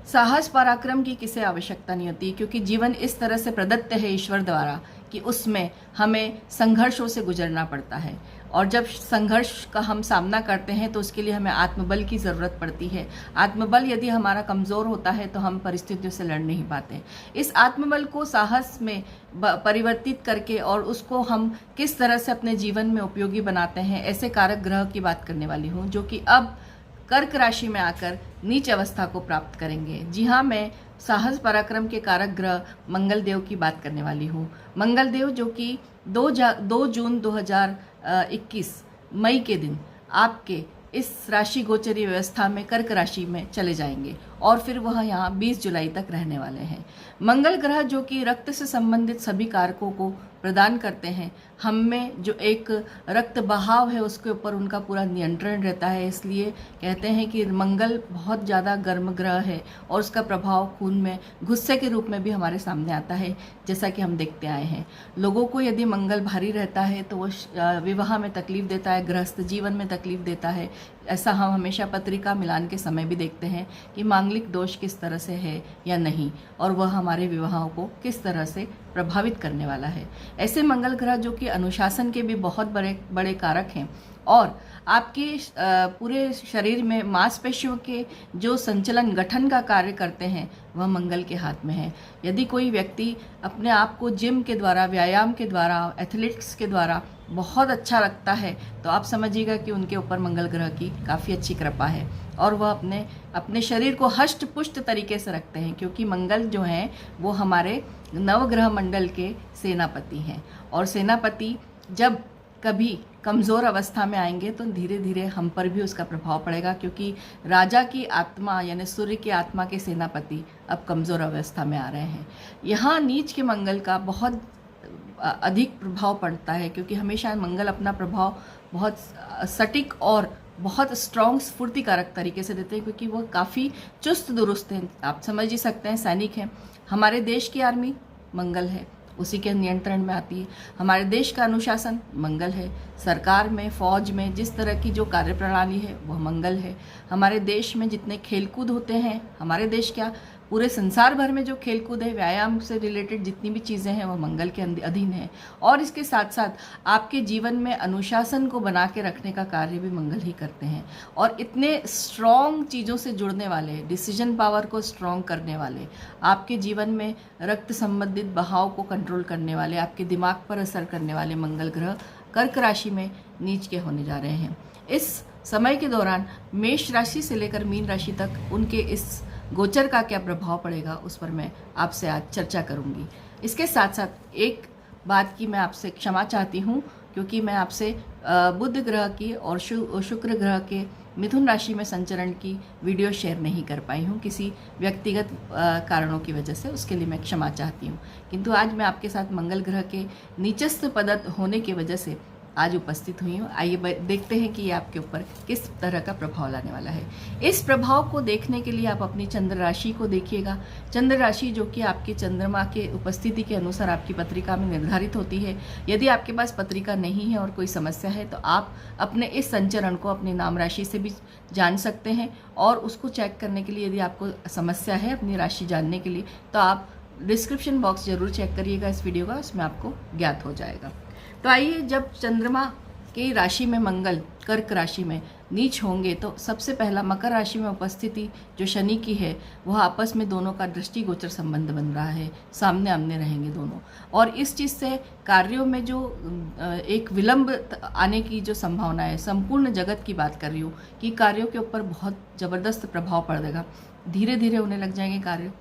साहस पराक्रम की किसे आवश्यकता नहीं होती, क्योंकि जीवन इस तरह से प्रदत्त है ईश्वर द्वारा कि उसमें हमें संघर्षों से गुजरना पड़ता है। और जब संघर्ष का हम सामना करते हैं तो उसके लिए हमें आत्मबल की ज़रूरत पड़ती है। आत्मबल यदि हमारा कमज़ोर होता है तो हम परिस्थितियों से लड़ नहीं पाते। इस आत्मबल को साहस में परिवर्तित करके और उसको हम किस तरह से अपने जीवन में उपयोगी बनाते हैं, ऐसे कारक ग्रह की बात करने वाली हूँ जो कि अब कर्क राशि में आकर नीच अवस्था को प्राप्त करेंगे। जी हाँ, मैं साहस पराक्रम के कारक ग्रह मंगल देव की बात करने वाली हूँ। मंगल देव जो कि 2 जून 2021 मई के दिन आपके इस राशि गोचरी व्यवस्था में कर्क राशि में चले जाएंगे और फिर वह यहाँ 20 जुलाई तक रहने वाले हैं। मंगल ग्रह जो कि रक्त से संबंधित सभी कारकों को प्रदान करते हैं, हम में जो एक रक्त बहाव है उसके ऊपर उनका पूरा नियंत्रण रहता है। इसलिए कहते हैं कि मंगल बहुत ज़्यादा गर्म ग्रह है और उसका प्रभाव खून में गुस्से के रूप में भी हमारे सामने आता है, जैसा कि हम देखते आए हैं। लोगों को यदि मंगल भारी रहता है तो वो विवाह में तकलीफ देता है, गृहस्थ जीवन में तकलीफ देता है। ऐसा हम हमेशा पत्रिका मिलान के समय भी देखते हैं कि मांगलिक दोष किस तरह से है या नहीं, और वह हमारे विवाहों को किस तरह से प्रभावित करने वाला है। ऐसे मंगल ग्रह जो कि अनुशासन के भी बहुत बड़े बड़े कारक हैं और आपके पूरे शरीर में मांसपेशियों के जो संचलन गठन का कार्य करते हैं वह मंगल के हाथ में है। यदि कोई व्यक्ति अपने आप को जिम के द्वारा, व्यायाम के द्वारा, एथलेटिक्स के द्वारा बहुत अच्छा रखता है तो आप समझिएगा कि उनके ऊपर मंगल ग्रह की काफ़ी अच्छी कृपा है और वह अपने शरीर को हष्ट पुष्ट तरीके से रखते हैं, क्योंकि मंगल जो हैं वो हमारे नवग्रह मंडल के सेनापति हैं। और सेनापति जब कभी कमज़ोर अवस्था में आएंगे तो धीरे धीरे हम पर भी उसका प्रभाव पड़ेगा, क्योंकि राजा की आत्मा यानी सूर्य की आत्मा के सेनापति अब कमज़ोर अवस्था में आ रहे हैं। यहाँ नीच के मंगल का बहुत अधिक प्रभाव पड़ता है, क्योंकि हमेशा मंगल अपना प्रभाव बहुत सटीक और बहुत स्ट्रॉन्ग स्फूर्तिकारक तरीके से देते हैं, क्योंकि वो काफ़ी चुस्त दुरुस्त हैं। आप समझ ही सकते हैं, सैनिक हैं। हमारे देश की आर्मी मंगल है, उसी के नियंत्रण में आती है। हमारे देश का अनुशासन मंगल है। सरकार में, फौज में जिस तरह की जो कार्यप्रणाली है वह मंगल है। हमारे देश में जितने खेलकूद होते हैं, हमारे देश क्या पूरे संसार भर में जो खेलकूद है, व्यायाम से रिलेटेड जितनी भी चीज़ें हैं वह मंगल के अधीन है। और इसके साथ साथ आपके जीवन में अनुशासन को बना के रखने का कार्य भी मंगल ही करते हैं। और इतने स्ट्रॉन्ग चीज़ों से जुड़ने वाले, डिसीजन पावर को स्ट्रॉन्ग करने वाले, आपके जीवन में रक्त संबंधित बहाव को कंट्रोल करने वाले, आपके दिमाग पर असर करने वाले मंगल ग्रह कर्क राशि में नीच के होने जा रहे हैं। इस समय के दौरान मेष राशि से लेकर मीन राशि तक उनके इस गोचर का क्या प्रभाव पड़ेगा उस पर मैं आपसे आज चर्चा करूंगी। इसके साथ साथ एक बात की मैं आपसे क्षमा चाहती हूं, क्योंकि मैं आपसे बुध ग्रह की और शुक्र ग्रह के मिथुन राशि में संचरण की वीडियो शेयर नहीं कर पाई हूं किसी व्यक्तिगत कारणों की वजह से। उसके लिए मैं क्षमा चाहती हूं। किंतु आज मैं आपके साथ मंगल ग्रह के नीचस्थ पदस्थ होने की वजह से आज उपस्थित हुई हूँ। आइए देखते हैं कि ये आपके ऊपर किस तरह का प्रभाव लाने वाला है। इस प्रभाव को देखने के लिए आप अपनी चंद्र राशि को देखिएगा। चंद्र राशि जो कि आपके चंद्रमा के उपस्थिति के अनुसार आपकी पत्रिका में निर्धारित होती है। यदि आपके पास पत्रिका नहीं है और कोई समस्या है तो आप अपने इस संचरण को अपनी नाम राशि से भी जान सकते हैं, और उसको चेक करने के लिए यदि आपको समस्या है अपनी राशि जानने के लिए तो आप डिस्क्रिप्शन बॉक्स जरूर चेक करिएगा इस वीडियो का, उसमें आपको ज्ञात हो जाएगा। तो आइए, जब चंद्रमा की राशि में मंगल कर्क राशि में नीच होंगे तो सबसे पहला मकर राशि में उपस्थिति जो शनि की है वह आपस में दोनों का दृष्टिगोचर संबंध बन रहा है, सामने आमने रहेंगे दोनों। और इस चीज़ से कार्यों में जो एक विलंब आने की जो संभावना है, संपूर्ण जगत की बात कर रही हूँ, कि कार्यों के ऊपर बहुत ज़बरदस्त प्रभाव पड़ेगा। धीरे धीरे उन्हें लग जाएंगे कार्य,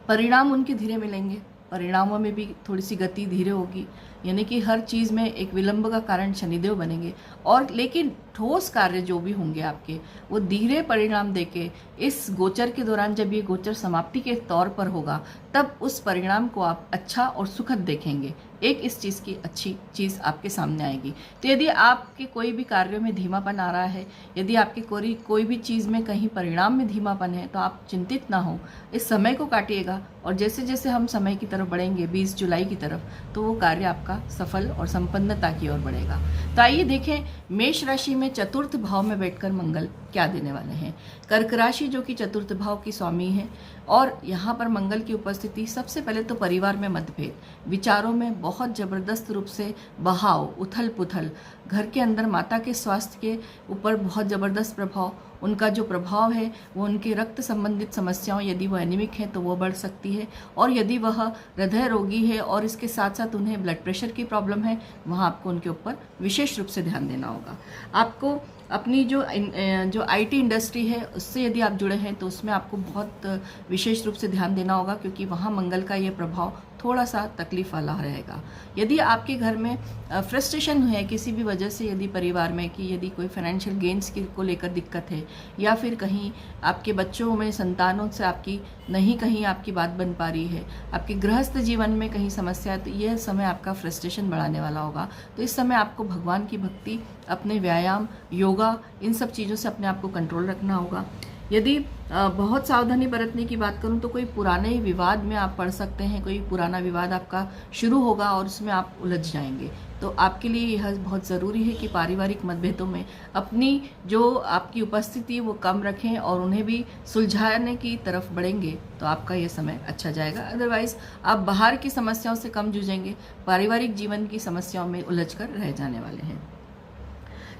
परिणाम उनके धीरे मिलेंगे, परिणामों में भी थोड़ी सी गति धीरे होगी, यानी कि हर चीज़ में एक विलंब का कारण शनिदेव बनेंगे। और लेकिन ठोस कार्य जो भी होंगे आपके वो धीरे परिणाम देके इस गोचर के दौरान, जब ये गोचर समाप्ति के तौर पर होगा, तब उस परिणाम को आप अच्छा और सुखद देखेंगे। एक इस चीज़ की अच्छी चीज़ आपके सामने आएगी। तो यदि आपके कोई भी कार्यों में धीमापन आ रहा है, यदि आपके कोई भी चीज़ में कहीं परिणाम में धीमापन है, तो आप चिंतित ना हो, इस समय को काटिएगा और जैसे जैसे हम समय की तरफ बढ़ेंगे 20 जुलाई की तरफ, तो वो कार्य आपका सफल और संपन्नता की ओर बढ़ेगा। तो आइए देखें मेष राशि में चतुर्थ भाव में बैठकर मंगल क्या देने वाले हैं। कर्क राशि जो कि चतुर्थ भाव की स्वामी है, और यहाँ पर मंगल की उपस्थिति सबसे पहले तो परिवार में मतभेद, विचारों में बहुत ज़बरदस्त रूप से बहाव, उथल पुथल, घर के अंदर माता के स्वास्थ्य के ऊपर बहुत ज़बरदस्त प्रभाव, उनका जो प्रभाव है वो उनके रक्त संबंधित समस्याओं, यदि वो एनीमिक हैं तो वो बढ़ सकती है, और यदि वह हृदय रोगी है और इसके साथ साथ उन्हें ब्लड प्रेशर की प्रॉब्लम है, वहाँ आपको उनके ऊपर विशेष रूप से ध्यान देना होगा। आपको अपनी जो आईटी इंडस्ट्री है उससे यदि आप जुड़े हैं तो उसमें आपको बहुत विशेष रूप से ध्यान देना होगा, क्योंकि वहाँ मंगल का ये प्रभाव थोड़ा सा तकलीफ वाला रहेगा। यदि आपके घर में फ्रस्ट्रेशन है किसी भी वजह से, यदि परिवार में कि यदि कोई फाइनेंशियल गेन्स को लेकर दिक्कत है, या फिर कहीं आपके बच्चों में संतानों से आपकी नहीं कहीं आपकी बात बन पा रही है, आपके गृहस्थ जीवन में कहीं समस्या है, तो यह समय आपका फ्रस्ट्रेशन बढ़ाने वाला होगा। तो इस समय आपको भगवान की भक्ति, अपने व्यायाम, योगा, इन सब चीज़ों से अपने आप को कंट्रोल रखना होगा। यदि बहुत सावधानी बरतने की बात करूं तो कोई पुराने विवाद में आप पड़ सकते हैं, कोई पुराना विवाद आपका शुरू होगा और उसमें आप उलझ जाएंगे। तो आपके लिए यह बहुत ज़रूरी है कि पारिवारिक मतभेदों में अपनी जो आपकी उपस्थिति वो कम रखें और उन्हें भी सुलझाने की तरफ बढ़ेंगे तो आपका यह समय अच्छा जाएगा। अदरवाइज़ आप बाहर की समस्याओं से कम जूझेंगे, पारिवारिक जीवन की समस्याओं में उलझ कर रह जाने वाले हैं।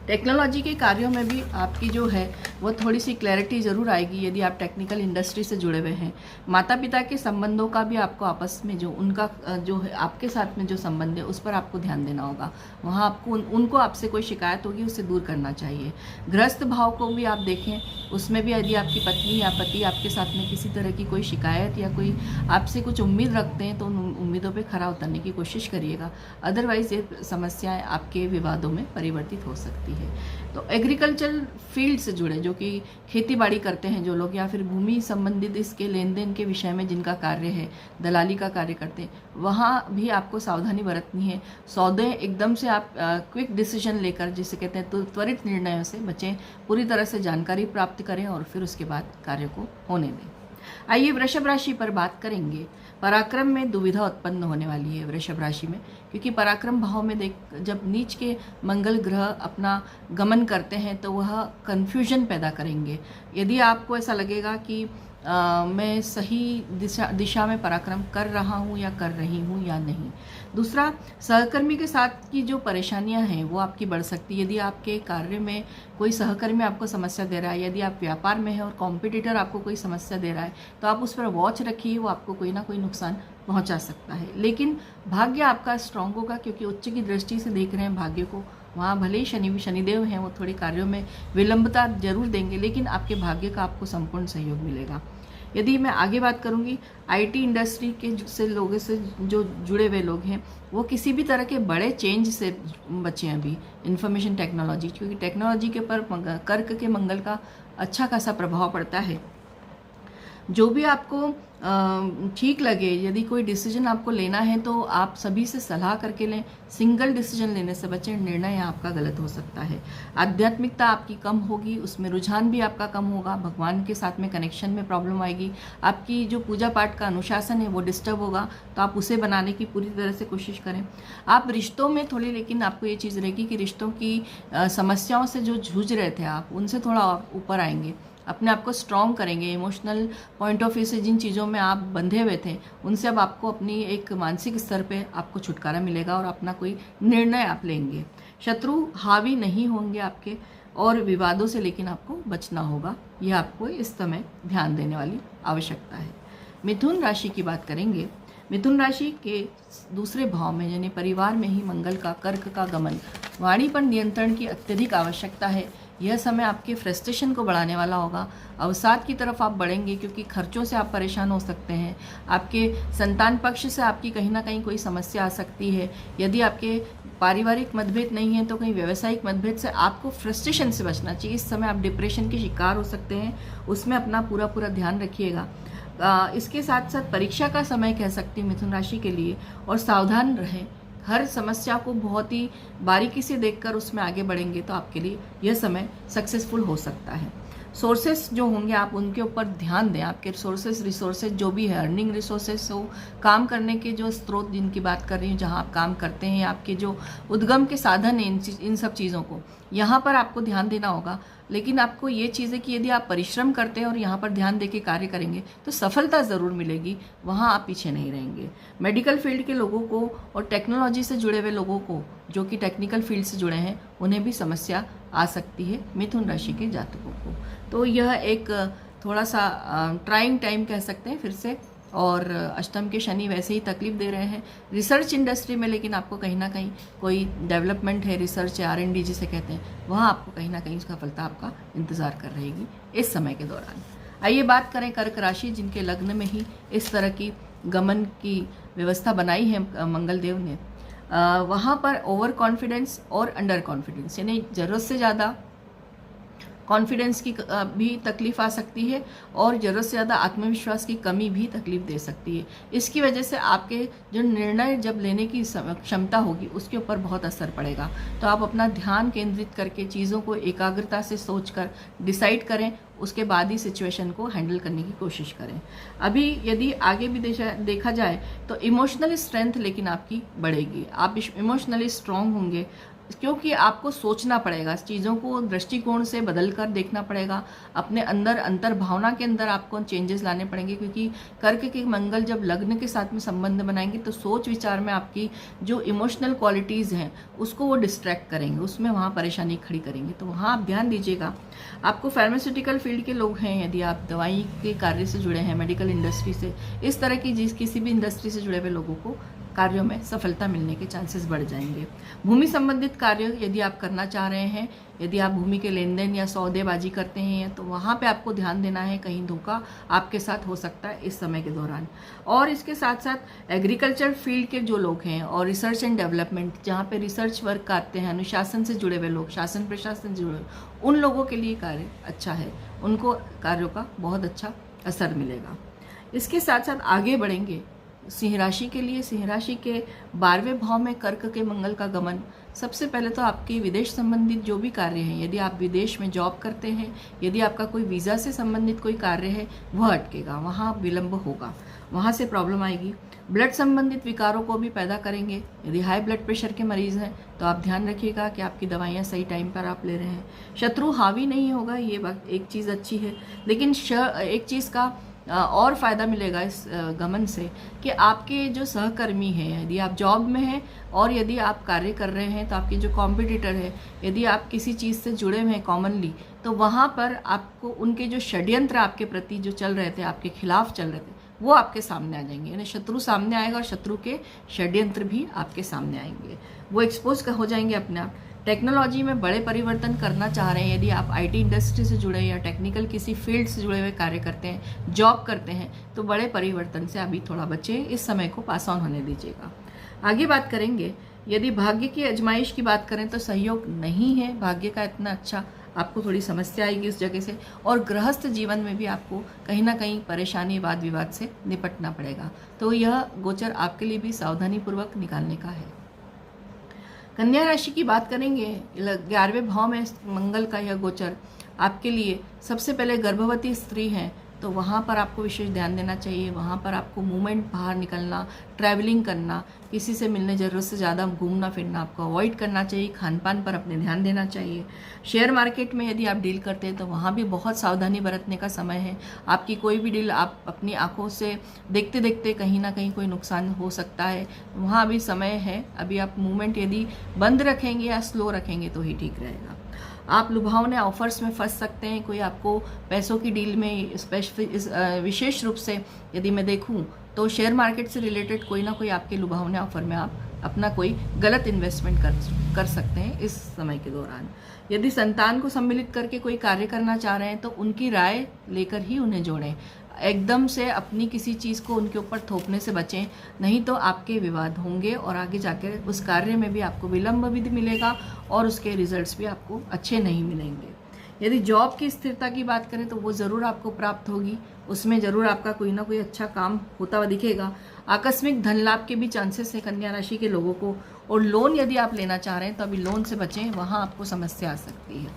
टेक्नोलॉजी के कार्यों में भी आपकी जो है वो थोड़ी सी क्लैरिटी ज़रूर आएगी यदि आप टेक्निकल इंडस्ट्री से जुड़े हुए हैं। माता पिता के संबंधों का भी आपको आपस में जो उनका जो है आपके साथ में जो संबंध है उस पर आपको ध्यान देना होगा। वहाँ आपको उनको आपसे कोई शिकायत होगी उसे दूर करना चाहिए। गृहस्थ भाव को भी आप देखें, उसमें भी यदि आपकी पत्नी या पति आपके साथ में किसी तरह की कोई शिकायत या कोई आपसे कुछ उम्मीद रखते हैं तो उन उम्मीदों पर खरा उतरने की कोशिश करिएगा। अदरवाइज़ ये समस्याएँ आपके विवादों में परिवर्तित हो सकती है। तो एग्रीकल्चर फील्ड से जुड़े जो कि खेती बाड़ी करते हैं जो लोग, या फिर भूमि संबंधित इसके लेन देन के विषय में जिनका कार्य है, दलाली का कार्य करते हैं, वहाँ भी आपको सावधानी बरतनी है। सौदे एकदम से आप क्विक डिसीजन लेकर, जिसे कहते हैं तो त्वरित निर्णयों से बचें। पूरी तरह से जानकारी प्राप्त करें और फिर उसके बाद कार्य को होने दें। आइए वृषभ राशि पर बात करेंगे। पराक्रम में दुविधा उत्पन्न होने वाली है वृषभ राशि में, क्योंकि पराक्रम भाव में जब नीच के मंगल ग्रह अपना गमन करते हैं तो वह कन्फ्यूजन पैदा करेंगे। यदि आपको ऐसा लगेगा कि मैं सही दिशा में पराक्रम कर रहा हूँ या कर रही हूँ या नहीं। दूसरा, सहकर्मी के साथ की जो परेशानियाँ हैं वो आपकी बढ़ सकती है। यदि आपके कार्य में कोई सहकर्मी आपको समस्या दे रहा है, यदि आप व्यापार में हैं और कॉम्पिटिटर आपको कोई समस्या दे रहा है, तो आप उस पर वॉच रखिए, वो आपको कोई ना कोई नुकसान पहुंचा सकता है। लेकिन भाग्य आपका स्ट्रांग होगा, क्योंकि उच्च की दृष्टि से देख रहे हैं भाग्य को। वहाँ भले ही शनिदेव हैं, वो थोड़े कार्यों में विलंबता जरूर देंगे, लेकिन आपके भाग्य का आपको संपूर्ण सहयोग मिलेगा। यदि मैं आगे बात करूंगी, आईटी इंडस्ट्री के लोगों से जो जुड़े हुए लोग हैं वो किसी भी तरह के बड़े चेंज से बचें अभी। इंफॉर्मेशन टेक्नोलॉजी, क्योंकि टेक्नोलॉजी के पर कर्क के मंगल का अच्छा खासा प्रभाव पड़ता है। जो भी आपको ठीक लगे, यदि कोई डिसीजन आपको लेना है तो आप सभी से सलाह करके लें। सिंगल डिसीजन लेने से बचें, निर्णय आपका गलत हो सकता है। आध्यात्मिकता आपकी कम होगी, उसमें रुझान भी आपका कम होगा। भगवान के साथ में कनेक्शन में प्रॉब्लम आएगी। आपकी जो पूजा पाठ का अनुशासन है वो डिस्टर्ब होगा, तो आप उसे बनाने की पूरी तरह से कोशिश करें। आप रिश्तों में थोड़ी, लेकिन आपको ये चीज़ रहेगी कि रिश्तों की समस्याओं से जो जूझ रहे थे आप, उनसे थोड़ा ऊपर आएंगे, अपने आप को स्ट्रॉन्ग करेंगे। इमोशनल पॉइंट ऑफ व्यू से जिन चीज़ों में आप बंधे हुए थे उनसे अब आपको अपनी एक मानसिक स्तर पे आपको छुटकारा मिलेगा और अपना कोई निर्णय आप लेंगे। शत्रु हावी नहीं होंगे आपके, और विवादों से लेकिन आपको बचना होगा। यह आपको इस समय ध्यान देने वाली आवश्यकता है। मिथुन राशि की बात करेंगे। मिथुन राशि के दूसरे भाव में यानी परिवार में ही मंगल का कर्क का गमन, वाणी पर नियंत्रण की अत्यधिक आवश्यकता है। यह समय आपके फ्रस्ट्रेशन को बढ़ाने वाला होगा। अवसाद की तरफ आप बढ़ेंगे, क्योंकि खर्चों से आप परेशान हो सकते हैं। आपके संतान पक्ष से आपकी कहीं ना कहीं कोई समस्या आ सकती है। यदि आपके पारिवारिक मतभेद नहीं है तो कहीं व्यावसायिक मतभेद से आपको फ्रस्ट्रेशन से बचना चाहिए। इस समय आप डिप्रेशन के शिकार हो सकते हैं, उसमें अपना पूरा ध्यान रखिएगा। इसके साथ साथ परीक्षा का समय कह सकती हूँ मिथुन राशि के लिए, और सावधान रहें। हर समस्या को बहुत ही बारीकी से देखकर उसमें आगे बढ़ेंगे तो आपके लिए यह समय सक्सेसफुल हो सकता है। सोर्सेस जो होंगे आप उनके ऊपर ध्यान दें। आपके रिसोर्सेज जो भी है, अर्निंग रिसोर्सेज हो, काम करने के जो स्रोत जिनकी बात कर रही हूँ, जहाँ आप काम करते हैं, आपके जो उद्गम के साधन हैं, इन सब चीज़ों को यहाँ पर आपको ध्यान देना होगा। लेकिन आपको ये चीज़ है कि यदि आप परिश्रम करते हैं और यहाँ पर ध्यान दे के कार्य करेंगे तो सफलता ज़रूर मिलेगी, वहाँ आप पीछे नहीं रहेंगे। मेडिकल फील्ड के लोगों को और टेक्नोलॉजी से जुड़े हुए लोगों को, जो कि टेक्निकल फील्ड से जुड़े हैं, उन्हें भी समस्या आ सकती है, मिथुन राशि के जातकों को। तो यह एक थोड़ा सा ट्राइंग टाइम कह सकते हैं फिर से। और अष्टम के शनि वैसे ही तकलीफ दे रहे हैं रिसर्च इंडस्ट्री में, लेकिन आपको कहीं ना कहीं कोई डेवलपमेंट है, रिसर्च या R&D जिसे कहते हैं, वहाँ आपको कहीं ना कहीं सफलता आपका इंतज़ार कर रहेगी इस समय के दौरान। आइए बात करें कर्क राशि, जिनके लग्न में ही इस तरह की गमन की व्यवस्था बनाई है मंगल देव ने। वहाँ पर ओवर कॉन्फिडेंस और अंडर कॉन्फिडेंस, यानी ज़रूरत से ज़्यादा कॉन्फिडेंस की भी तकलीफ आ सकती है और ज़रूरत से ज़्यादा आत्मविश्वास की कमी भी तकलीफ दे सकती है। इसकी वजह से आपके जो निर्णय जब लेने की क्षमता होगी उसके ऊपर बहुत असर पड़ेगा। तो आप अपना ध्यान केंद्रित करके चीज़ों को एकाग्रता से सोचकर डिसाइड करें, उसके बाद ही सिचुएशन को हैंडल करने की कोशिश करें। अभी यदि आगे भी देखा जाए तो इमोशनल स्ट्रेंथ लेकिन आपकी बढ़ेगी, आप इमोशनली स्ट्रांग होंगे, क्योंकि आपको सोचना पड़ेगा, चीज़ों को दृष्टिकोण से बदल कर देखना पड़ेगा, अपने अंदर अंतर भावना के अंदर आपको चेंजेस लाने पड़ेंगे। क्योंकि कर्क के मंगल जब लग्न के साथ में संबंध बनाएंगे तो सोच विचार में आपकी जो इमोशनल क्वालिटीज़ हैं उसको वो डिस्ट्रैक्ट करेंगे, उसमें वहाँ परेशानी खड़ी करेंगे। तो वहाँ आप ध्यान दीजिएगा। आपको फार्मास्यूटिकल फील्ड के लोग हैं, यदि आप दवाई के कार्य से जुड़े हैं, मेडिकल इंडस्ट्री से, इस तरह की किसी भी इंडस्ट्री से जुड़े हुए लोगों को कार्यों में सफलता मिलने के चांसेस बढ़ जाएंगे। भूमि संबंधित कार्य यदि आप करना चाह रहे हैं, यदि आप भूमि के लेन देन या सौदेबाजी करते हैं, तो वहाँ पे आपको ध्यान देना है, कहीं धोखा आपके साथ हो सकता है इस समय के दौरान। और इसके साथ साथ एग्रीकल्चर फील्ड के जो लोग हैं और रिसर्च एंड डेवलपमेंट, जहाँ पे रिसर्च वर्क करते हैं, अनुशासन से जुड़े हुए लोग, शासन प्रशासन से जुड़े हुए, उन लोगों के लिए कार्य अच्छा है, उनको कार्यों का बहुत अच्छा असर मिलेगा। इसके साथ साथ आगे बढ़ेंगे सिंह राशि के लिए। सिंह राशि के 12वें भाव में कर्क के मंगल का गमन, सबसे पहले तो आपके विदेश संबंधित जो भी कार्य हैं, यदि आप विदेश में जॉब करते हैं, यदि आपका कोई वीज़ा से संबंधित कोई कार्य है, वह अटकेगा, वहाँ विलंब होगा, वहाँ से प्रॉब्लम आएगी। ब्लड संबंधित विकारों को भी पैदा करेंगे। यदि हाई ब्लड प्रेशर के मरीज़ हैं तो आप ध्यान रखिएगा कि आपकी दवाइयाँ सही टाइम पर आप ले रहे हैं। शत्रु हावी नहीं होगा, ये बात एक चीज़ अच्छी है। लेकिन एक चीज़ का और फ़ायदा मिलेगा इस गमन से कि आपके जो सहकर्मी हैं, यदि आप जॉब में हैं और यदि आप कार्य कर रहे हैं, तो आपके जो कॉम्पिटिटर है, यदि आप किसी चीज़ से जुड़े हुए हैं कॉमनली, तो वहाँ पर आपको उनके जो षड्यंत्र आपके प्रति जो चल रहे थे, आपके खिलाफ चल रहे थे, वो आपके सामने आ जाएंगे। यानी शत्रु सामने आएगा और शत्रु के षड्यंत्र भी आपके सामने आएंगे, वो एक्सपोज हो जाएंगे अपने आप। टेक्नोलॉजी में बड़े परिवर्तन करना चाह रहे हैं, यदि आप IT इंडस्ट्री से जुड़े या टेक्निकल किसी फील्ड से जुड़े हुए कार्य करते हैं, जॉब करते हैं, तो बड़े परिवर्तन से अभी थोड़ा बचे, इस समय को पास ऑन होने दीजिएगा। आगे बात करेंगे, यदि भाग्य की आजमाइश की बात करें तो सहयोग नहीं है भाग्य का इतना अच्छा, आपको थोड़ी समस्या आएगी उस जगह से। और गृहस्थ जीवन में भी आपको कहीं ना कहीं परेशानी, वाद विवाद से निपटना पड़ेगा। तो यह गोचर आपके लिए भी सावधानीपूर्वक निकालने का है। कन्या राशि की बात करेंगे, 11वें भाव में मंगल का यह गोचर आपके लिए, सबसे पहले गर्भवती स्त्री हैं तो वहाँ पर आपको विशेष ध्यान देना चाहिए। वहाँ पर आपको मूवमेंट, बाहर निकलना, ट्रैवलिंग करना, किसी से मिलने ज़रूरत से ज़्यादा घूमना फिरना आपको अवॉइड करना चाहिए। खान पान पर अपने ध्यान देना चाहिए। शेयर मार्केट में यदि आप डील करते हैं तो वहाँ भी बहुत सावधानी बरतने का समय है। आपकी कोई भी डील आप अपनी आंखों से देखते देखते कहीं ना कहीं कोई नुकसान हो सकता है, वहाँ अभी समय है। अभी आप मूवमेंट यदि बंद रखेंगे या स्लो रखेंगे तो ही ठीक रहेगा। आप लुभावने ऑफर्स में फंस सकते हैं। कोई आपको पैसों की डील में विशेष रूप से यदि मैं देखूं तो शेयर मार्केट से रिलेटेड कोई ना कोई आपके लुभावने ऑफर में आप अपना कोई गलत इन्वेस्टमेंट कर सकते हैं इस समय के दौरान। यदि संतान को सम्मिलित करके कोई कार्य करना चाह रहे हैं तो उनकी राय लेकर ही उन्हें जोड़ें। एकदम से अपनी किसी चीज़ को उनके ऊपर थोपने से बचें, नहीं तो आपके विवाद होंगे और आगे जाकर उस कार्य में भी आपको विलंब भी मिलेगा और उसके रिजल्ट्स भी आपको अच्छे नहीं मिलेंगे। यदि जॉब की स्थिरता की बात करें तो वो ज़रूर आपको प्राप्त होगी, उसमें ज़रूर आपका कोई ना कोई अच्छा काम होता हुआ दिखेगा। आकस्मिक धन लाभ के भी चांसेस है कन्या राशि के लोगों को। और लोन यदि आप लेना चाह रहे हैं तो अभी लोन से बचें, वहाँ आपको समस्या आ सकती है।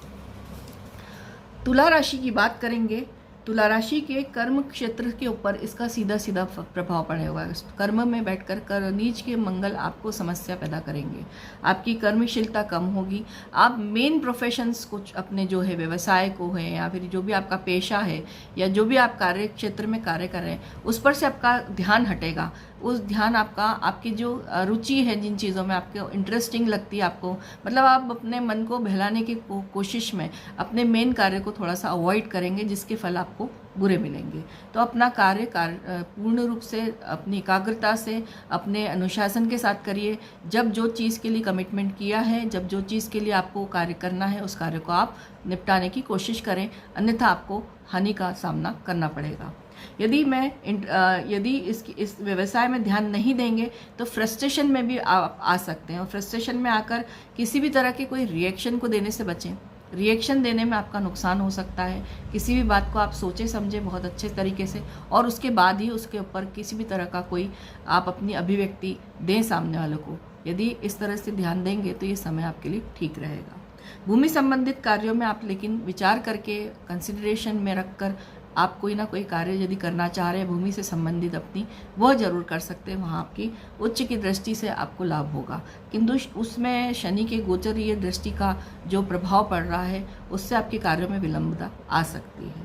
तुला राशि की बात करेंगे। तुला राशि के कर्म क्षेत्र के ऊपर इसका सीधा सीधा प्रभाव पड़ेगा। कर्म में बैठकर कर नीच के मंगल आपको समस्या पैदा करेंगे, आपकी कर्मशीलता कम होगी। आप मेन प्रोफेशंस कुछ अपने जो है व्यवसाय को है या फिर जो भी आपका पेशा है या जो भी आप कार्य क्षेत्र में कार्य कर रहे हैं उस पर से आपका ध्यान हटेगा। उस ध्यान आपकी जो रुचि है, जिन चीज़ों में आपको इंटरेस्टिंग लगती है, आपको मतलब आप अपने मन को बहलाने की कोशिश में अपने मेन कार्य को थोड़ा सा अवॉइड करेंगे, जिसके फल आपको बुरे मिलेंगे। तो अपना कार्य पूर्ण रूप से अपनी एकाग्रता से अपने अनुशासन के साथ करिए। जब जो चीज़ के लिए कमिटमेंट किया है, जब जो चीज़ के लिए आपको कार्य करना है, उस कार्य को आप निपटाने की कोशिश करें, अन्यथा आपको हानि का सामना करना पड़ेगा। यदि इस व्यवसाय में ध्यान नहीं देंगे तो फ्रस्ट्रेशन में भी आप आ सकते हैं, और फ्रस्ट्रेशन में आकर किसी भी तरह के कोई रिएक्शन को देने से बचें। रिएक्शन देने में आपका नुकसान हो सकता है। किसी भी बात को आप सोचे समझे बहुत अच्छे तरीके से, और उसके बाद ही उसके ऊपर किसी भी तरह का कोई आप अपनी अभिव्यक्ति दें सामने वालों को। यदि इस तरह से ध्यान देंगे तो ये समय आपके लिए ठीक रहेगा। भूमि संबंधित कार्यों में आप लेकिन विचार करके कंसिडरेशन में रखकर आप कोई ना कोई कार्य यदि करना चाह रहे हैं भूमि से संबंधित अपनी, वह जरूर कर सकते हैं। वहाँ आपकी उच्च की दृष्टि से आपको लाभ होगा, किंतु उसमें शनि के गोचरीय दृष्टि का जो प्रभाव पड़ रहा है उससे आपके कार्यों में विलंबता आ सकती है।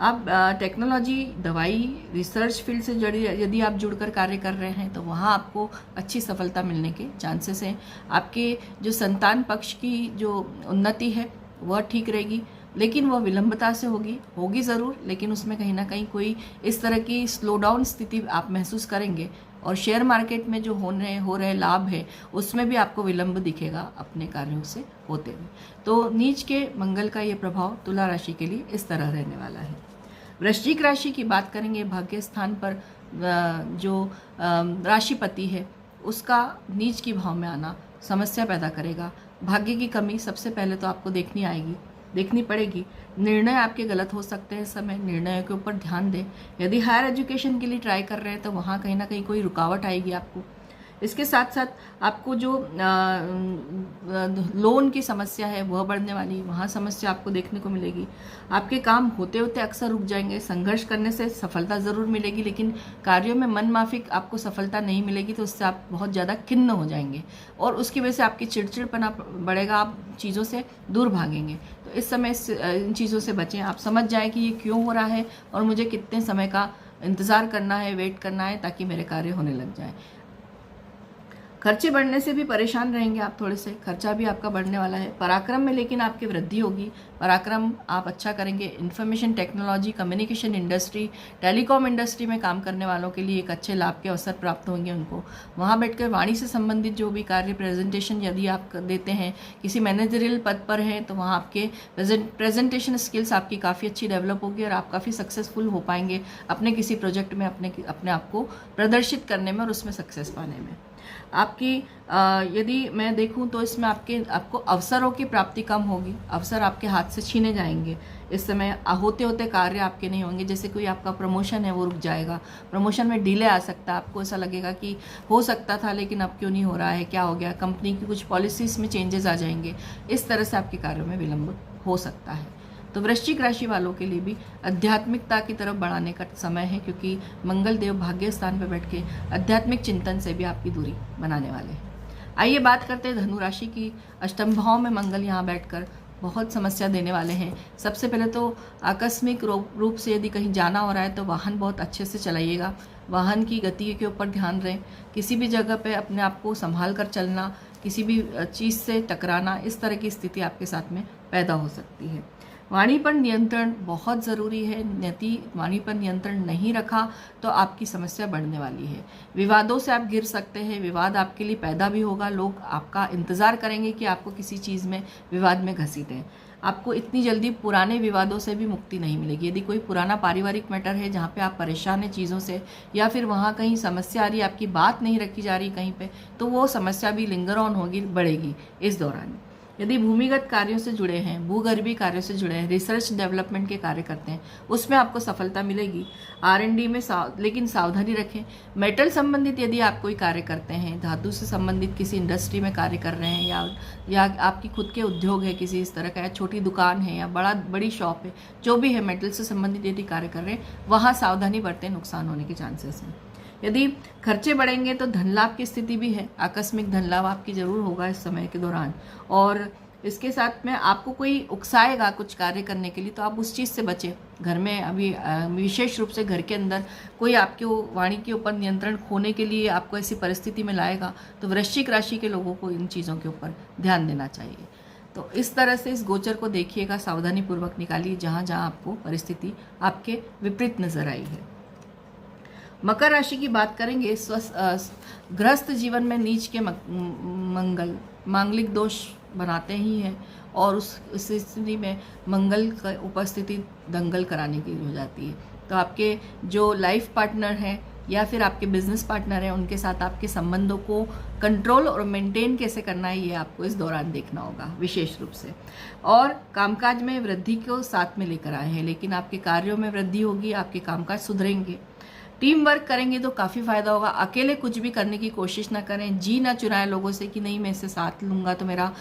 आप टेक्नोलॉजी, दवाई, रिसर्च फील्ड से यदि आप जुड़कर कार्य कर रहे हैं तो वहाँ आपको अच्छी सफलता मिलने के चांसेस हैं। आपके जो संतान पक्ष की जो उन्नति है वह ठीक रहेगी, लेकिन वह विलंबता से होगी ज़रूर, लेकिन उसमें कहीं ना कहीं कोई इस तरह की स्लो डाउन स्थिति आप महसूस करेंगे। और शेयर मार्केट में जो हो रहे लाभ है उसमें भी आपको विलंब दिखेगा अपने कार्यों से होते हुए। तो नीच के मंगल का ये प्रभाव तुला राशि के लिए इस तरह रहने वाला है। वृश्चिक राशि की बात करेंगे। भाग्य स्थान पर जो राशिपति है उसका नीच की भाव में आना समस्या पैदा करेगा। भाग्य की कमी सबसे पहले तो आपको देखनी पड़ेगी। निर्णय आपके गलत हो सकते हैं। इस समय निर्णयों के ऊपर ध्यान दें। यदि हायर एजुकेशन के लिए ट्राई कर रहे हैं तो वहाँ कहीं ना कहीं कोई रुकावट आएगी आपको। इसके साथ साथ आपको जो लोन की समस्या है वह बढ़ने वाली, वहाँ समस्या आपको देखने को मिलेगी। आपके काम होते होते अक्सर रुक जाएंगे। संघर्ष करने से सफलता ज़रूर मिलेगी, लेकिन कार्यों में मन माफिक आपको सफलता नहीं मिलेगी, तो उससे आप बहुत ज़्यादा खिन्न हो जाएंगे और उसकी वजह से आपकी चिड़चिड़पना बढ़ेगा, आप चीज़ों से दूर भागेंगे। तो इस समय इन चीज़ों से बचें। आप समझ जाएं कि ये क्यों हो रहा है और मुझे कितने समय का इंतज़ार करना है, वेट करना है, ताकि मेरे कार्य होने लग जाए। खर्चे बढ़ने से भी परेशान रहेंगे आप, थोड़े से खर्चा भी आपका बढ़ने वाला है। पराक्रम में लेकिन आपकी वृद्धि होगी। पराक्रम आप अच्छा करेंगे। Information technology, communication industry, telecom industry में काम करने वालों के लिए एक अच्छे लाभ के अवसर प्राप्त होंगे उनको। वहाँ बैठकर वाणी से संबंधित जो भी कार्य, प्रेजेंटेशन यदि आप देते हैं, किसी मैनेजरियल पद पर हैं, तो वहाँ आपके प्रेजेंटेशन स्किल्स आपकी काफ़ी अच्छी डेवलप होगी और आप काफ़ी सक्सेसफुल हो पाएंगे अपने किसी प्रोजेक्ट में अपने आप को प्रदर्शित करने में और उसमें सक्सेस पाने में। आपकी यदि मैं देखूं तो इसमें आपको अवसरों की प्राप्ति कम होगी। अवसर आपके हाथ से छीने जाएंगे। इस समय होते होते कार्य आपके नहीं होंगे। जैसे कोई आपका प्रमोशन है वो रुक जाएगा, प्रमोशन में डिले आ सकता है। आपको ऐसा लगेगा कि हो सकता था लेकिन अब क्यों नहीं हो रहा है, क्या हो गया, कंपनी की कुछ पॉलिसीज में चेंजेस आ जाएंगे। इस तरह से आपके कार्यों में विलंब हो सकता है। तो वृश्चिक राशि वालों के लिए भी आध्यात्मिकता की तरफ बढ़ाने का समय है, क्योंकि मंगल देव भाग्य स्थान पर बैठ के आध्यात्मिक चिंतन से भी आपकी दूरी बनाने वाले हैं। आइए बात करते हैं धनु राशि की। अष्टम भाव में मंगल यहाँ बैठकर बहुत समस्या देने वाले हैं। सबसे पहले तो आकस्मिक रूप से यदि कहीं जाना हो रहा है तो वाहन बहुत अच्छे से चलाइएगा। वाहन की गति के ऊपर ध्यान दें। किसी भी जगह पे अपने आप को संभाल कर चलना, किसी भी चीज़ से टकराना, इस तरह की स्थिति आपके साथ में पैदा हो सकती है। वाणी पर नियंत्रण बहुत ज़रूरी है। यदि वाणी पर नियंत्रण नहीं रखा तो आपकी समस्या बढ़ने वाली है। विवादों से आप गिर सकते हैं। विवाद आपके लिए पैदा भी होगा। लोग आपका इंतज़ार करेंगे कि आपको किसी चीज़ में विवाद में घसीटें। आपको इतनी जल्दी पुराने विवादों से भी मुक्ति नहीं मिलेगी। यदि कोई पुराना पारिवारिक मैटर है जहाँ पे आप परेशान हैं चीज़ों से, या फिर वहाँ कहीं समस्या आ रही है, आपकी बात नहीं रखी जा रही कहीं पे, तो वो समस्या भी लिंगर ऑन होगी, बढ़ेगी इस दौरान। यदि भूमिगत कार्यों से जुड़े हैं, भूगर्भीय कार्यों से जुड़े हैं, रिसर्च डेवलपमेंट के कार्य करते हैं, उसमें आपको सफलता मिलेगी। R&D में लेकिन सावधानी रखें। मेटल संबंधित यदि आप कोई कार्य करते हैं, धातु से संबंधित किसी इंडस्ट्री में कार्य कर रहे हैं, या आपकी खुद के उद्योग है किसी इस तरह का, या छोटी दुकान है या बड़ी शॉप है, जो भी है मेटल से संबंधित यदि कार्य कर रहे हैं, वहाँ सावधानी बरतें, नुकसान होने के चांसेस हैं। यदि खर्चे बढ़ेंगे तो धन लाभ की स्थिति भी है, आकस्मिक धन लाभ आपकी जरूर होगा इस समय के दौरान। और इसके साथ में आपको कोई उकसाएगा कुछ कार्य करने के लिए, तो आप उस चीज़ से बचें। घर में अभी विशेष रूप से घर के अंदर कोई आपके वाणी के ऊपर नियंत्रण खोने के लिए आपको ऐसी परिस्थिति में लाएगा, तो वृश्चिक राशि के लोगों को इन चीज़ों के ऊपर ध्यान देना चाहिए। तो इस तरह से इस गोचर को देखिएगा, सावधानी पूर्वक निकालिए जहाँ जहाँ आपको परिस्थिति आपके विपरीत नजर आई है। मकर राशि की बात करेंगे। गृहस्थ जीवन में नीच के मंगल मांगलिक दोष बनाते ही हैं, और उस स्थिति में मंगल का उपस्थिति दंगल कराने के लिए हो जाती है। तो आपके जो लाइफ पार्टनर हैं या फिर आपके बिजनेस पार्टनर हैं, उनके साथ आपके संबंधों को कंट्रोल और मेंटेन कैसे करना है, ये आपको इस दौरान देखना होगा विशेष रूप से। और कामकाज में वृद्धि को साथ में लेकर आए हैं, लेकिन आपके कार्यों में वृद्धि होगी, आपके कामकाज सुधरेंगे। टीम वर्क करेंगे तो काफ़ी फायदा होगा। अकेले कुछ भी करने की कोशिश ना करें, जी ना चुराएं लोगों से कि नहीं मैं इससे साथ लूँगा तो मेरा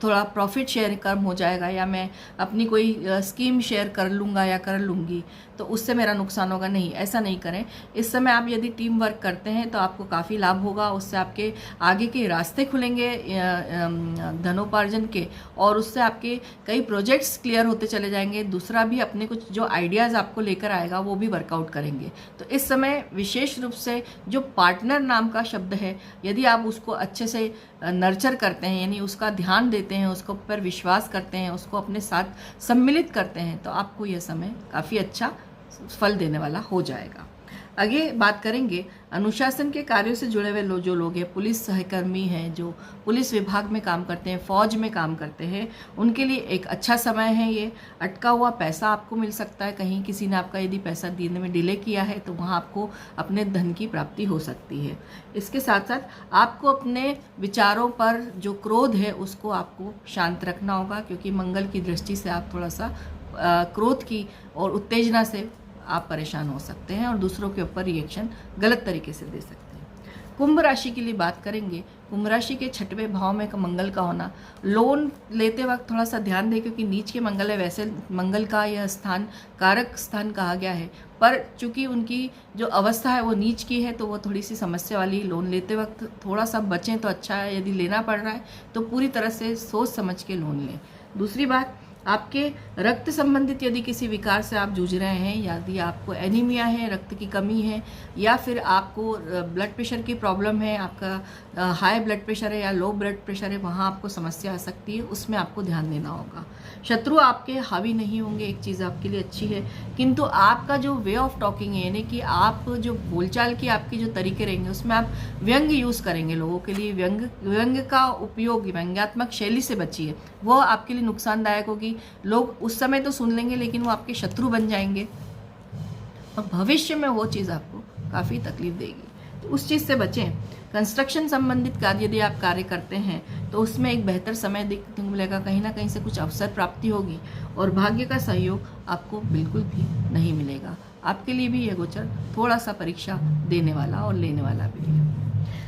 थोड़ा प्रॉफिट शेयर कम हो जाएगा, या मैं अपनी कोई स्कीम शेयर कर लूँगा या कर लूँगी तो उससे मेरा नुकसान होगा। नहीं, ऐसा नहीं करें। इस समय आप यदि टीम वर्क करते हैं तो आपको काफ़ी लाभ होगा, उससे आपके आगे के रास्ते खुलेंगे धनोपार्जन के, और उससे आपके कई प्रोजेक्ट्स क्लियर होते चले जाएंगे। दूसरा भी अपने कुछ जो आइडियाज़ आपको लेकर आएगा वो भी वर्कआउट करेंगे। तो इस समय विशेष रूप से जो पार्टनर नाम का शब्द है, यदि आप उसको अच्छे से नर्चर करते हैं, यानी उसका ध्यान देते हैं, उसको पर विश्वास करते हैं, उसको अपने साथ सम्मिलित करते हैं, तो आपको यह समय काफ़ी अच्छा फल देने वाला हो जाएगा। आगे बात करेंगे अनुशासन के कार्यों से जुड़े हुए जो लोग हैं, पुलिस सहकर्मी हैं, जो पुलिस विभाग में काम करते हैं, फौज में काम करते हैं, उनके लिए एक अच्छा समय है ये। अटका हुआ पैसा आपको मिल सकता है, कहीं किसी ने आपका यदि पैसा देने में डिले किया है तो वहाँ आपको अपने धन की प्राप्ति हो सकती है। इसके साथ साथ आपको अपने विचारों पर जो क्रोध है उसको आपको शांत रखना होगा, क्योंकि मंगल की दृष्टि से आप थोड़ा सा क्रोध की और उत्तेजना से आप परेशान हो सकते हैं और दूसरों के ऊपर रिएक्शन गलत तरीके से दे सकते हैं। कुंभ राशि के लिए बात करेंगे। कुंभ राशि के 6वें भाव में मंगल का होना, लोन लेते वक्त थोड़ा सा ध्यान दें, क्योंकि नीच के मंगल है। वैसे मंगल का यह स्थान कारक स्थान कहा गया है, पर चूंकि उनकी जो अवस्था है वो नीच की है, तो वो थोड़ी सी समस्या वाली। लोन लेते वक्त थोड़ा सा बचें तो अच्छा है, यदि लेना पड़ रहा है तो पूरी तरह से सोच समझ के लोन लें। दूसरी बात, आपके रक्त संबंधित यदि किसी विकार से आप जूझ रहे हैं, यदि आपको एनीमिया है, रक्त की कमी है, या फिर आपको ब्लड प्रेशर की प्रॉब्लम है, आपका हाई ब्लड प्रेशर है या लो ब्लड प्रेशर है, वहाँ आपको समस्या आ सकती है, उसमें आपको ध्यान देना होगा। शत्रु आपके हावी नहीं होंगे, एक चीज़ आपके लिए अच्छी है, किंतु आपका जो वे ऑफ टॉकिंग है, यानी कि आप जो बोलचाल की आपकी जो तरीके रहेंगे उसमें आप व्यंग यूज़ करेंगे लोगों के लिए। व्यंग का उपयोग, व्यंग्यात्मक शैली से बचिए, वो आपके लिए नुकसानदायक होगी। लोग उस समय तो सुन लेंगे लेकिन वो आपके शत्रु बन जाएंगे और भविष्य में वो चीज़ आपको काफ़ी तकलीफ देगी, तो उस चीज़ से बचें। कंस्ट्रक्शन संबंधित कार्य यदि आप कार्य करते हैं तो उसमें एक बेहतर समय देखने को मिलेगा, कहीं ना कहीं से कुछ अवसर प्राप्ति होगी, और भाग्य का सहयोग आपको बिल्कुल भी नहीं मिलेगा। आपके लिए भी यह गोचर थोड़ा सा परीक्षा देने वाला और लेने वाला भी है।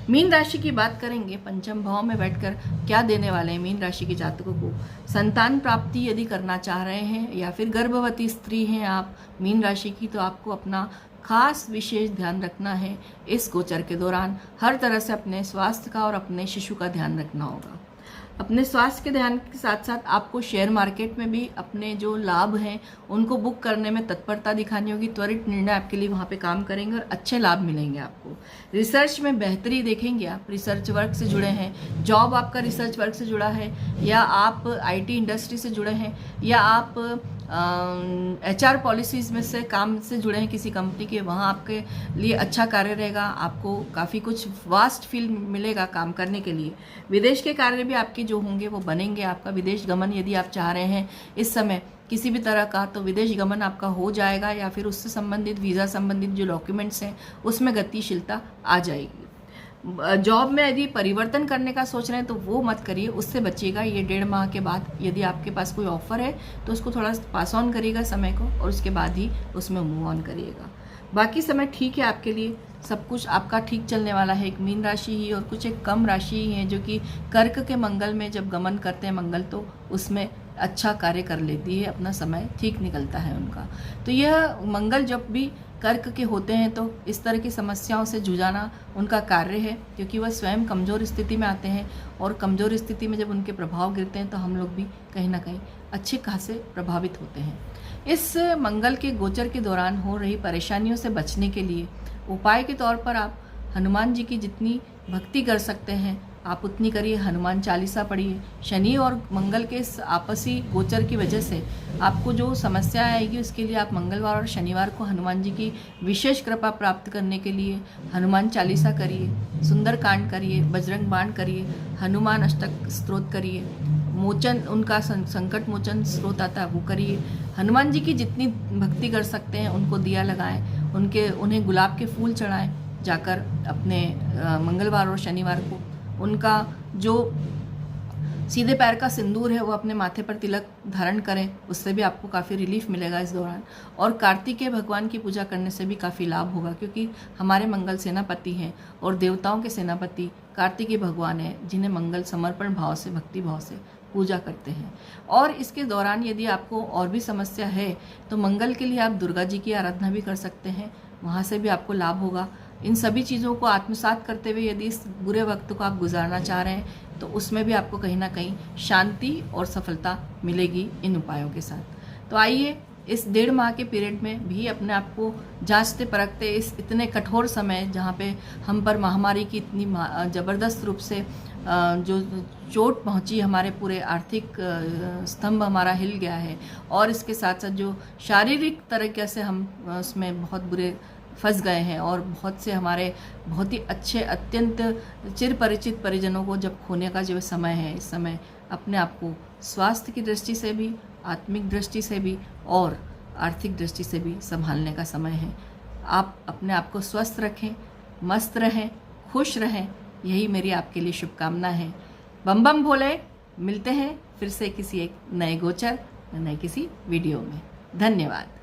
मीन राशि की बात करेंगे। पंचम भाव में बैठकर क्या देने वाले हैं मीन राशि के जातकों को। संतान प्राप्ति यदि करना चाह रहे हैं या फिर गर्भवती स्त्री हैं आप मीन राशि की, तो आपको अपना खास विशेष ध्यान रखना है इस गोचर के दौरान। हर तरह से अपने स्वास्थ्य का और अपने शिशु का ध्यान रखना होगा। अपने स्वास्थ्य के ध्यान के साथ साथ आपको शेयर मार्केट में भी अपने जो लाभ हैं उनको बुक करने में तत्परता दिखानी होगी। त्वरित निर्णय आपके लिए वहाँ पे काम करेंगे और अच्छे लाभ मिलेंगे आपको। रिसर्च में बेहतरी देखेंगे आप, रिसर्च वर्क से जुड़े हैं, जॉब आपका रिसर्च वर्क से जुड़ा है, या आप आईटी इंडस्ट्री से जुड़े हैं, या आप HR पॉलिसीज़ में से काम से जुड़े हैं किसी कंपनी के, वहाँ आपके लिए अच्छा कार्य रहेगा। आपको काफ़ी कुछ वास्ट फील्ड मिलेगा काम करने के लिए। विदेश के कार्य भी आपके जो होंगे वो बनेंगे। आपका विदेश गमन यदि आप चाह रहे हैं इस समय किसी भी तरह का, तो विदेश गमन आपका हो जाएगा, या फिर उससे संबंधित वीज़ा संबंधित जो डॉक्यूमेंट्स हैं उसमें गतिशीलता आ जाएगी। जॉब में यदि परिवर्तन करने का सोच रहे हैं तो वो मत करिए, उससे बचिएगा। ये 1.5 माह के बाद यदि आपके पास कोई ऑफर है तो उसको थोड़ा पास ऑन करिएगा समय को, और उसके बाद ही उसमें मूव ऑन करिएगा। बाकी समय ठीक है आपके लिए, सब कुछ आपका ठीक चलने वाला है। एक मीन राशि ही और कुछ एक कम राशि ही है जो कि कर्क के मंगल में जब गमन करते हैं मंगल, तो उसमें अच्छा कार्य कर लेती है, अपना समय ठीक निकलता है उनका। तो यह मंगल जब भी कर्क के होते हैं तो इस तरह की समस्याओं से जूझाना उनका कार्य है, क्योंकि वह स्वयं कमज़ोर स्थिति में आते हैं, और कमज़ोर स्थिति में जब उनके प्रभाव गिरते हैं तो हम लोग भी कहीं ना कहीं अच्छे खासे प्रभावित होते हैं। इस मंगल के गोचर के दौरान हो रही परेशानियों से बचने के लिए उपाय के तौर पर आप हनुमान जी की जितनी भक्ति कर सकते हैं आप उतनी करिए। हनुमान चालीसा पढ़िए। शनि और मंगल के इस आपसी गोचर की वजह से आपको जो समस्या आएगी उसके लिए आप मंगलवार और शनिवार को हनुमान जी की विशेष कृपा प्राप्त करने के लिए हनुमान चालीसा करिए, सुंदरकांड करिए, बजरंग बाण करिए, हनुमान अष्टक स्तोत्र करिए, मोचन उनका संकट मोचन स्रोत आता है वो करिए। हनुमान जी की जितनी भक्ति कर सकते हैं उनको दिया लगाएं, उन्हें गुलाब के फूल चढ़ाएं जाकर अपने मंगलवार और शनिवार को। उनका जो सीधे पैर का सिंदूर है वो अपने माथे पर तिलक धारण करें, उससे भी आपको काफ़ी रिलीफ मिलेगा इस दौरान। और कार्तिकेय भगवान की पूजा करने से भी काफ़ी लाभ होगा, क्योंकि हमारे मंगल सेनापति हैं और देवताओं के सेनापति कार्तिकेय भगवान हैं, जिन्हें मंगल समर्पण भाव से, भक्ति भाव से पूजा करते हैं। और इसके दौरान यदि आपको और भी समस्या है तो मंगल के लिए आप दुर्गा जी की आराधना भी कर सकते हैं, वहाँ से भी आपको लाभ होगा। इन सभी चीज़ों को आत्मसात करते हुए यदि इस बुरे वक्त को आप गुजारना चाह रहे हैं तो उसमें भी आपको कहीं ना कहीं शांति और सफलता मिलेगी इन उपायों के साथ। तो आइए इस 1.5 माह के पीरियड में भी अपने आप को जांचते परखते, इस इतने कठोर समय जहाँ पे हम पर महामारी की इतनी ज़बरदस्त रूप से जो चोट पहुंची, हमारे पूरे आर्थिक स्तंभ हमारा हिल गया है, और इसके साथ साथ जो शारीरिक तरीके से हम उसमें बहुत बुरे फंस गए हैं, और बहुत से हमारे बहुत ही अच्छे अत्यंत चिर परिचित परिजनों को जब खोने का जो समय है, इस समय अपने आप को स्वास्थ्य की दृष्टि से भी, आत्मिक दृष्टि से भी और आर्थिक दृष्टि से भी संभालने का समय है। आप अपने आप को स्वस्थ रखें, मस्त रहें, खुश रहें, यही मेरी आपके लिए शुभकामना है। बम बम भोले। मिलते हैं फिर से किसी एक नए गोचर, नए किसी वीडियो में। धन्यवाद।